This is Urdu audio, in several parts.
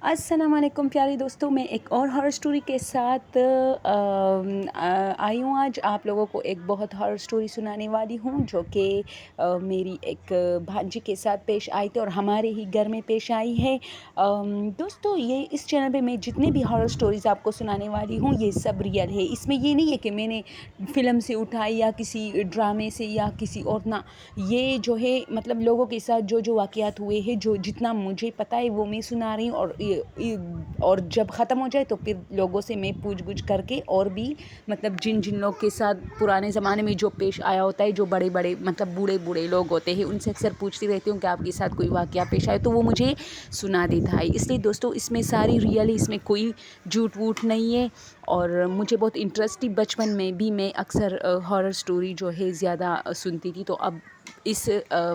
السلام علیکم پیارے دوستوں، میں ایک اور ہارر سٹوری کے ساتھ آئی ہوں۔ آج آپ لوگوں کو ایک بہت ہارر سٹوری سنانے والی ہوں جو کہ میری ایک بھانجی کے ساتھ پیش آئی تھی اور ہمارے ہی گھر میں پیش آئی ہے۔ دوستوں، یہ اس چینل پہ میں جتنے بھی ہارر سٹوریز آپ کو سنانے والی ہوں یہ سب ریئل ہے۔ اس میں یہ نہیں ہے کہ میں نے فلم سے اٹھائی یا کسی ڈرامے سے یا کسی اور نہ، یہ جو ہے مطلب لوگوں کے ساتھ جو واقعات ہوئے ہیں، جو جتنا مجھے پتہ ہے وہ میں سنا رہی ہوں، اور جب ختم ہو جائے تو پھر لوگوں سے میں پوچھ گچھ کر کے اور بھی مطلب جن لوگ کے ساتھ پرانے زمانے میں جو پیش آیا ہوتا ہے، جو بڑے بڑے مطلب بوڑھے لوگ ہوتے ہیں، ان سے اکثر پوچھتی رہتی ہوں کہ آپ کے ساتھ کوئی واقعہ پیش آئے تو وہ مجھے سنا دیتا ہے۔ اس لیے دوستوں اس میں ساری ریئل ہے، اس میں کوئی جھوٹ ووٹ نہیں ہے، اور مجھے بہت انٹرسٹ بچپن میں بھی میں اکثر ہارر سٹوری جو ہے زیادہ سنتی تھی، تو اب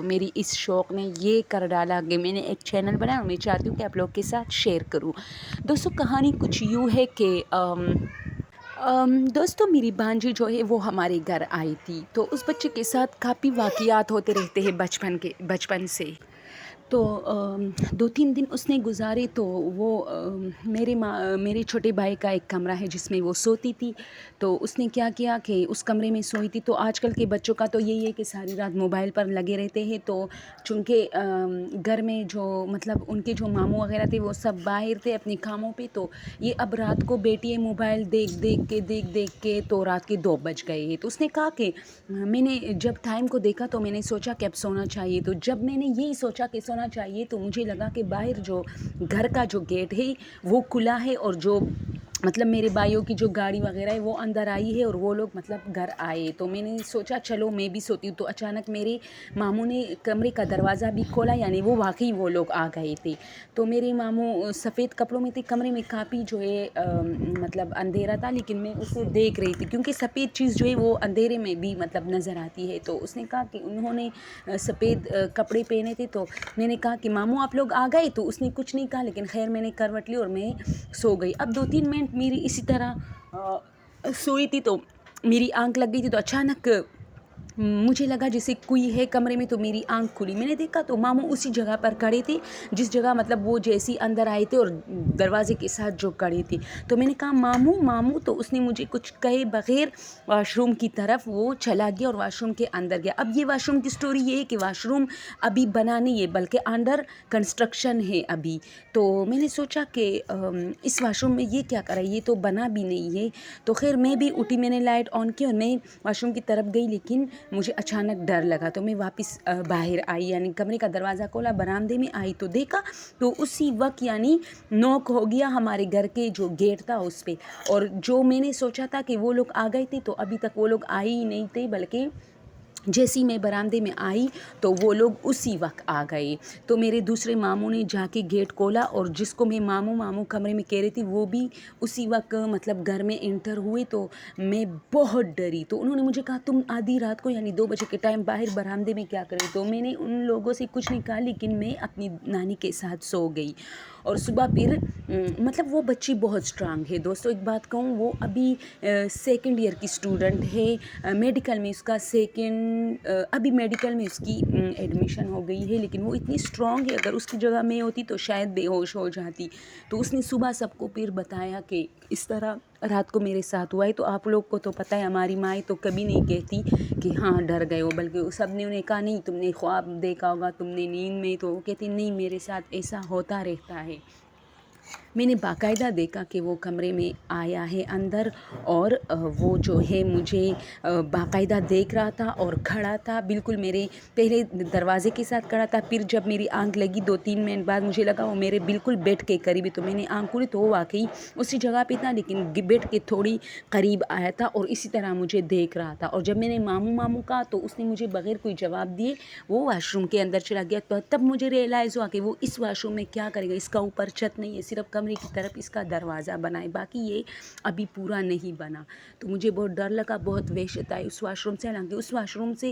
میری اس شوق نے یہ کر ڈالا کہ میں نے ایک چینل بنایا اور میں چاہتی ہوں کہ آپ لوگ کے ساتھ شیئر کروں۔ دوستوں کہانی کچھ یوں ہے کہ دوستوں میری بھانجی جو ہے وہ ہمارے گھر آئی تھی، تو اس بچے کے ساتھ کافی واقعات ہوتے رہتے ہیں بچپن سے۔ تو 2-3 دن اس نے گزارے، تو وہ میرے چھوٹے بھائی کا ایک کمرہ ہے جس میں وہ سوتی تھی، تو اس نے کیا کیا کہ اس کمرے میں سوئی تھی۔ تو آج کل کے بچوں کا تو یہی ہے کہ ساری رات موبائل پر لگے رہتے ہیں، تو چونکہ گھر میں جو مطلب ان کے جو ماموں وغیرہ تھے وہ سب باہر تھے اپنے کاموں پہ، تو یہ اب رات کو بیٹی موبائل دیکھ کے تو رات کے 2 بج گئے ہیں۔ تو اس نے کہا کہ میں نے جب ٹائم کو دیکھا تو میں نے سوچا کہ اب سونا چاہیے، تو جب میں نے یہی سوچا کہ سونا چاہیے تو مجھے لگا کہ باہر جو گھر کا جو گیٹ ہے وہ کھلا ہے، اور جو مطلب میرے بھائیوں کی جو گاڑی وغیرہ ہے وہ اندر آئی ہے اور وہ لوگ مطلب گھر آئے۔ تو میں نے سوچا چلو میں بھی سوتی ہوں، تو اچانک میرے ماموں نے کمرے کا دروازہ بھی کھولا، یعنی وہ واقعی وہ لوگ آ گئے تھے۔ تو میرے ماموں سفید کپڑوں میں تھے، کمرے میں کافی جو ہے مطلب اندھیرا تھا، لیکن میں اسے دیکھ رہی تھی کیونکہ سفید چیز جو ہے وہ اندھیرے میں بھی مطلب نظر آتی ہے۔ تو اس نے کہا کہ انہوں نے سفید کپڑے پہنے تھے، تو میں نے کہا کہ ماموں آپ لوگ آ گئے؟ تو اس نے کچھ نہیں کہا، لیکن خیر میں نے کروٹ لی اور میں سو گئی۔ اب 2-3 منٹ میری اسی طرح سوئی تھی، تو میری آنکھ لگ گئی تھی، تو اچانک مجھے لگا جیسے کوئی ہے کمرے میں، تو میری آنکھ کھلی، میں نے دیکھا تو ماموں اسی جگہ پر کھڑے تھے جس جگہ مطلب وہ جیسی اندر آئے تھے اور دروازے کے ساتھ جو کھڑے تھے۔ تو میں نے کہا ماموں، تو اس نے مجھے کچھ کہے بغیر واش روم کی طرف وہ چلا گیا اور واش روم کے اندر گیا۔ اب یہ واش روم کی سٹوری یہ ہے کہ واش روم ابھی بنا نہیں ہے بلکہ انڈر کنسٹرکشن ہے ابھی۔ تو میں نے سوچا کہ اس واش روم میں یہ کیا کرا ہے، یہ تو بنا بھی نہیں ہے۔ تو خیر میں بھی اٹھی، میں نے لائٹ آن کی اور میں واش روم کی طرف گئی، لیکن مجھے اچانک ڈر لگا، تو میں واپس باہر آئی، یعنی کمرے کا دروازہ کھولا، برآمدے میں آئی تو دیکھا تو اسی وقت یعنی نوک ہو گیا ہمارے گھر کے جو گیٹ تھا اس پہ، اور جو میں نے سوچا تھا کہ وہ لوگ آ گئے تھے تو ابھی تک وہ لوگ آئے ہی نہیں تھے، بلکہ جیسی میں برآمدے میں آئی تو وہ لوگ اسی وقت آ گئے۔ تو میرے دوسرے ماموں نے جا کے گیٹ کھولا، اور جس کو میں ماموں کمرے میں کہہ رہی تھی وہ بھی اسی وقت مطلب گھر میں انٹر ہوئے، تو میں بہت ڈری۔ تو انہوں نے مجھے کہا تم آدھی رات کو یعنی 2 بجے کے ٹائم باہر برآمدے میں کیا کرے؟ تو میں نے ان لوگوں سے کچھ نہیں کہا، لیکن میں اپنی نانی کے ساتھ سو گئی۔ اور صبح پھر مطلب وہ بچی بہت اسٹرانگ ہے دوستوں، ایک بات کہوں، وہ ابھی 2nd ایئر کی اسٹوڈنٹ ہے، میڈیکل میں اس کا ابھی میڈیکل میں اس کی ایڈمیشن ہو گئی ہے، لیکن وہ اتنی اسٹرانگ ہے، اگر اس کی جگہ میں ہوتی تو شاید بے ہوش ہو جاتی۔ تو اس نے صبح سب کو پھر بتایا کہ اس طرح رات کو میرے ساتھ ہوا ہے۔ تو آپ لوگ کو تو پتہ ہے ہماری مائیں تو کبھی نہیں کہتی کہ ہاں ڈر گئے ہو، بلکہ سب نے انہیں کہا نہیں تم نے خواب دیکھا ہوگا، تم نے نیند میں، تو وہ کہتی نہیں میرے ساتھ ایسا ہوتا رہتا ہے۔ میں نے باقاعدہ دیکھا کہ وہ کمرے میں آیا ہے اندر، اور وہ جو ہے مجھے باقاعدہ دیکھ رہا تھا اور کھڑا تھا بالکل میرے پہلے دروازے کے ساتھ کھڑا تھا، پھر جب میری آنکھ لگی 2-3 منٹ بعد مجھے لگا وہ میرے بالکل بیڈ کے قریب ہے، تو میں نے آنکھ کھولی تو وہ واقعی اسی جگہ پہ تھا، لیکن بیڈ کے تھوڑی قریب آیا تھا اور اسی طرح مجھے دیکھ رہا تھا۔ اور جب میں نے ماموں کہا تو اس نے مجھے بغیر کوئی جواب دیے وہ واش روم کے اندر چلا گیا۔ تو تب مجھے ریئلائز ہوا کہ وہ اس واش روم میں کیا کرے گا، اس کا اوپر چھت نہیں ہے، صرف کمرے کی طرف اس کا دروازہ بنا ہے، باقی یہ ابھی پورا نہیں بنا۔ تو مجھے بہت ڈر لگا، بہت وحشت آئی اس واش روم سے، حالانکہ اس واش روم سے